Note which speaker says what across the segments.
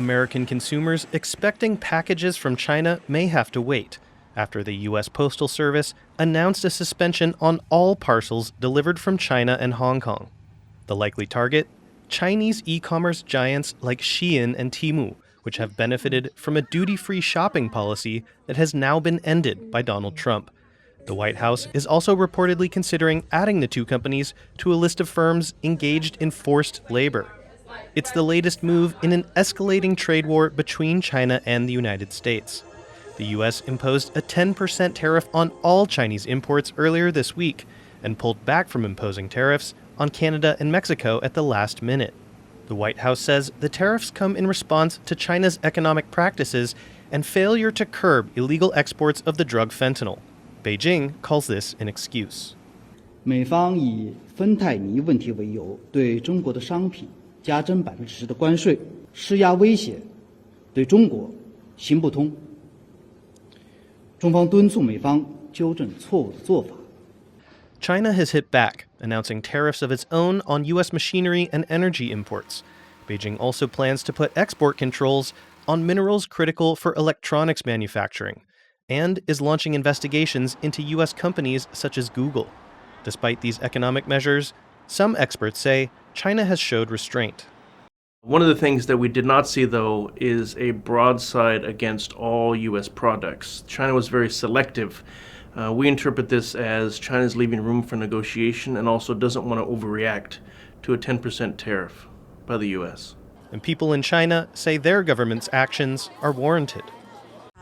Speaker 1: American consumers expecting packages from China may have to wait after the U.S. Postal Service announced a suspension on all parcels delivered from China and Hong Kong. The likely target? Chinese e-commerce giants like Shein and Temu, which have benefited from a duty-free shopping policy that has now been ended by Donald Trump. The White House is also reportedly considering adding the two companies to a list of firms engaged in forced labor. It's the latest move in an escalating trade war between China and the United States. The U.S. imposed a 10% tariff on all Chinese imports earlier this week and pulled back from imposing tariffs on Canada and Mexico at the last minute. The White House says the tariffs come in response to China's economic practices and failure to curb illegal exports of the drug fentanyl. Beijing calls this an excuse.
Speaker 2: 美方以芬太尼问题为由，对中国的商品加征10%的关税，施压威胁，对中国行不通。中方敦促美方纠正错误的做法。
Speaker 1: China has hit back, announcing tariffs of its own on U.S. machinery and energy imports. Beijing also plans to put export controls on minerals critical for electronics manufacturing, and is launching investigations into U.S. companies such as Google. Despite these economic measures, some experts say China has showed restraint.
Speaker 3: One of the things that we did not see, though, is a broadside against all U.S. products. China was very selective. We interpret this as China's leaving room for negotiation and also doesn't want to overreact to a 10% tariff by the U.S.
Speaker 1: And people in China say their government's actions are warranted.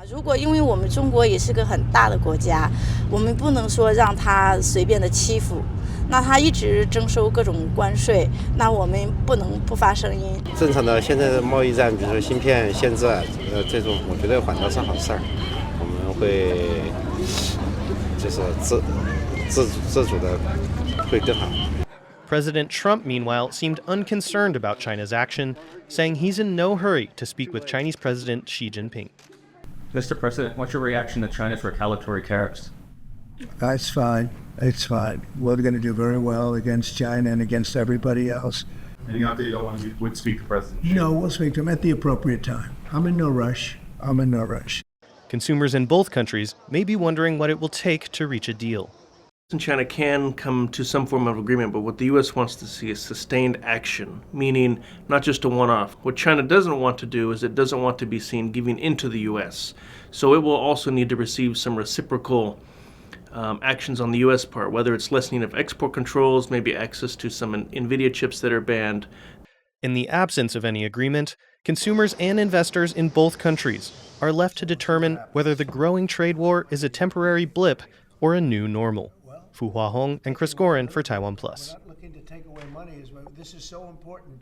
Speaker 4: 如果因为我们中国也是个很大的国家，我们不能说让他随便的欺负。那他一直征收各种关税，那我们不能不发声音。
Speaker 5: 正常的现在的贸易战，比如说芯片限制，这种我觉得反倒是好事儿。我们会就是自主的会更好。
Speaker 1: President Trump, meanwhile, seemed unconcerned about China's action, saying he's in no hurry to speak with Chinese President Xi Jinping.
Speaker 6: Mr. President, what's your reaction to China's retaliatory tariffs?
Speaker 7: It's fine. It's fine. We're going to do very well against China and against everybody else.
Speaker 6: Any update you don't want to would speak to President Xi?
Speaker 7: No, we'll speak to him at the appropriate time. I'm in no rush.
Speaker 1: Consumers in both countries may be wondering what it will take to reach a deal.
Speaker 3: China can come to some form of agreement, but what the U.S. wants to see is sustained action, meaning not just a one-off. What China doesn't want to do is it doesn't want to be seen giving into the U.S. So it will also need to receive some reciprocal actions on the U.S. part, whether it's lessening of export controls, maybe access to some NVIDIA chips that are banned.
Speaker 1: In the absence of any agreement, consumers and investors in both countries are left to determine whether the growing trade war is a temporary blip or a new normal. Fuhua and Gorin for TaiwanPlus.
Speaker 7: We're not looking to take away money. This is so important.